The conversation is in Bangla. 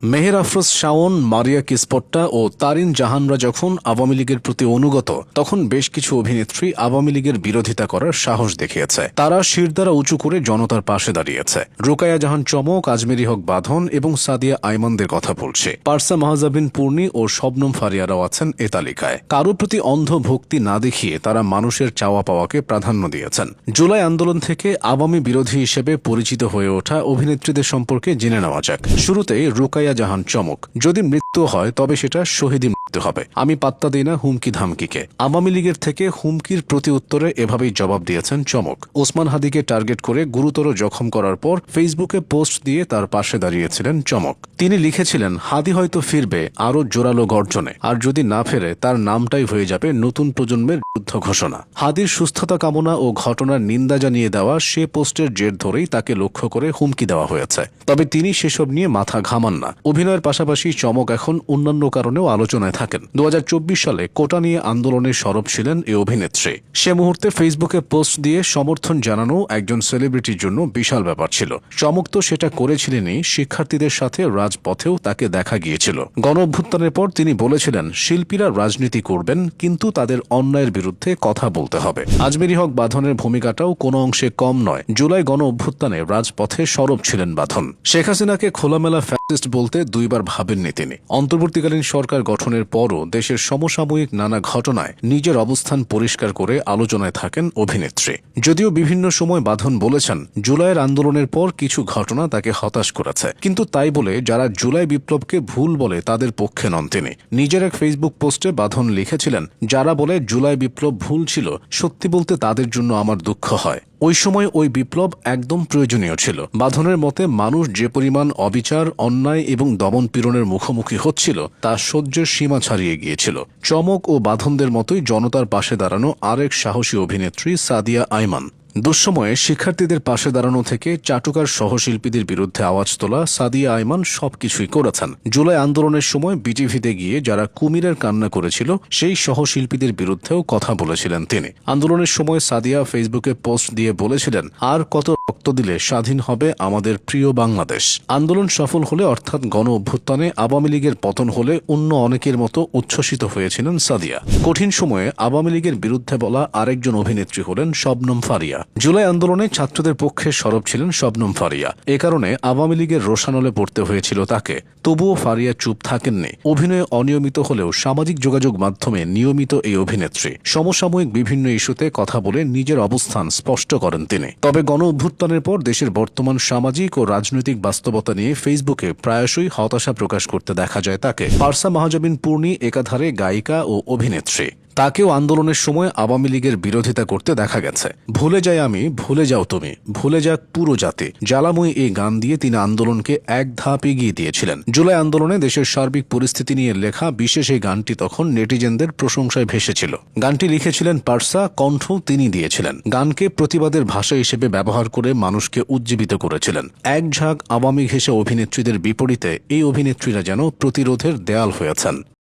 মেহের আফরোজ শাওন, মারিয়া কিসপট্টা ও তারিন জাহানরা যখন আওয়ামী লীগের প্রতি অনুগত, তখন বেশ কিছু অভিনেত্রী আওয়ামী লীগের বিরোধিতা করার সাহস দেখিয়েছে। তারা শিরদাঁড়া উঁচু করে জনতার পাশে দাঁড়িয়েছে। রোকায়া জাহান চমক, আজমেরী হক বাঁধন এবং সাদিয়া আইমানদের কথা বলছে। পারসা মাহজাবিন পূর্ণি ও শবনম ফারিয়ারাও আছেন এ তালিকায়। কারো প্রতি অন্ধ ভক্তি না দেখিয়ে তারা মানুষের চাওয়া পাওয়াকে প্রাধান্য দিয়েছেন। জুলাই আন্দোলন থেকে আওয়ামী বিরোধী হিসেবে পরিচিত হয়ে ওঠা অভিনেত্রীদের সম্পর্কে জেনে নেওয়া যাক। শুরুতেই রোকায়া জাহান চমক। যদি মৃত্যু হয় তবে সেটা শহীদী মৃত্যু হবে। আমি পাত্তা দিই না হুমকি ধামকিকে। আওয়ামী লীগের থেকে হুমকির প্রতি উত্তরে এভাবেই জবাব দিয়েছেন চমক। ওসমান হাদিকে টার্গেট করে গুরুতর জখম করার পর ফেসবুকে পোস্ট দিয়ে তার পাশে দাঁড়িয়েছিলেন চমক। তিনি লিখেছিলেন, হাদি হয়তো ফিরবে আরও জোরালো গর্জনে, আর যদি না ফেরে তার নামটাই হয়ে যাবে নতুন প্রজন্মের যুদ্ধ ঘোষণা। হাদির সুস্থতা কামনা ও ঘটনার নিন্দা জানিয়ে দেওয়া সে পোস্টের জের ধরেই তাকে লক্ষ্য করে হুমকি দেওয়া হয়েছে। তবে তিনি সেসব নিয়ে মাথা ঘামান না। অভিনয়ের পাশাপাশি চমক এখন অন্যান্য কারণেও আলোচনায় থাকেন। 2024 সালে কোটা নিয়ে আন্দোলনে সরব ছিলেন এই অভিনেত্রী। সে মুহূর্তে ফেসবুকে পোস্ট দিয়ে সমর্থন জানানো একজন সেলিব্রিটির জন্য বিশাল ব্যাপার ছিল। চমক তো সেটা করেছিলেনই, শিক্ষার্থীদের সাথে রাজপথেও তাকে দেখা গিয়েছিল। গণঅভ্যুত্থানের পর তিনি বলেছিলেন, শিল্পীরা রাজনীতি করবেন, কিন্তু তাদের অন্যায়ের বিরুদ্ধে কথা বলতে হবে। আজমেরী হক বাঁধনের ভূমিকাটাও কোনো অংশে কম নয়। জুলাই গণঅভ্যুত্থানে রাজপথে সরব ছিলেন বাঁধন। শেখ হাসিনাকে খোলামেলা ফ্যাসিস্ট বলতে দুইবার ভাবেননি তিনি। অন্তর্বর্তীকালীন সরকার গঠনের পরও দেশের সমসাময়িক নানা ঘটনায় নিজের অবস্থান পরিষ্কার করে আলোচনায় থাকেন অভিনেত্রী। যদিও বিভিন্ন সময় বাঁধন বলেছেন, জুলাইয়ের আন্দোলনের পর কিছু ঘটনা তাকে হতাশ করেছে, কিন্তু তাই বলে যারা জুলাই বিপ্লবকে ভুল বলে তাদের পক্ষে নন তিনি। নিজের এক ফেসবুক পোস্টে বাঁধন লিখেছিলেন, যারা বলে জুলাই বিপ্লব ভুল ছিল, সত্যি বলতে তাদের জন্য আমার দুঃখ হয়। ওই সময় ওই বিপ্লব একদম প্রয়োজনীয় ছিল। বাঁধনের মতে মানুষ যে পরিমাণ অবিচার, অন্যায় এবং দমনপীড়নের মুখোমুখি হচ্ছিল তা সহ্যের সীমা ছাড়িয়ে গিয়েছিল। চমক ও বাঁধনদের মতোই জনতার পাশে দাঁড়ানো আরেক সাহসী অভিনেত্রী সাদিয়া আইমান। দুঃসময়ে শিক্ষার্থীদের পাশে দাঁড়ানো থেকে চাটুকার সহশিল্পীদের বিরুদ্ধে আওয়াজ তোলা সাদিয়া আইমান সবকিছুই করেছেন। জুলাই আন্দোলনের সময় বিটিভিতে গিয়ে যারা কুমিরের কান্না করেছিল সেই সহশিল্পীদের বিরুদ্ধেও কথা বলেছিলেন তিনি। আন্দোলনের সময় সাদিয়া ফেসবুকে পোস্ট দিয়ে বলেছিলেন, আর কত রক্ত দিলে স্বাধীন হবে আমাদের প্রিয় বাংলাদেশ। আন্দোলন সফল হলে, অর্থাৎ গণ অভ্যুত্থানে আওয়ামী লীগের পতন হলে অন্য অনেকের মতো উচ্ছ্বসিত হয়েছিলেন সাদিয়া। কঠিন সময়ে আওয়ামী লীগের বিরুদ্ধে বলা আরেকজন অভিনেত্রী হলেন শবনম ফারিয়া। জুলাই আন্দোলনে ছাত্রদের পক্ষে সরব ছিলেন শবনম ফারিয়া। এ কারণে আওয়ামী লীগের রোষানলে পড়তে হয়েছিল তাকে। তবুও ফারিয়া চুপ থাকেননি। অভিনয়ে অনিয়মিত হলেও সামাজিক যোগাযোগ মাধ্যমে নিয়মিত এই অভিনেত্রী সমসাময়িক বিভিন্ন ইস্যুতে কথা বলে নিজের অবস্থান স্পষ্ট করেন তিনি। তবে গণ অভ্যুত্থানের পর দেশের বর্তমান সামাজিক ও রাজনৈতিক বাস্তবতা নিয়ে ফেসবুকে প্রায়শই হতাশা প্রকাশ করতে দেখা যায় তাকে। পারসা মাহজাবিন পূর্ণি একাধারে গায়িকা ও অভিনেত্রী। তাকেও আন্দোলনের সময় আওয়ামী লীগের বিরোধিতা করতে দেখা গেছে। ভুলে যাই আমি, ভুলে যাও তুমি, ভুলে যাক পুরো জাতি, জ্বালাময়ী এই গান দিয়ে তিনি আন্দোলনকে এক ধাপ এগিয়ে দিয়েছিলেন। জুলাই আন্দোলনে দেশের সার্বিক পরিস্থিতি নিয়ে লেখা বিশেষ এই গানটি তখন নেটিজেনদের প্রশংসায় ভেসেছিল। গানটি লিখেছিলেন পারসা, কণ্ঠ তিনি দিয়েছিলেন। গানকে প্রতিবাদের ভাষা হিসেবে ব্যবহার করে মানুষকে উজ্জীবিত করেছিলেন। এক ঝাঁক আওয়ামী ঘেঁষা অভিনেত্রীদের বিপরীতে এই অভিনেত্রীরা যেন প্রতিরোধের দেয়াল হয়েছেন।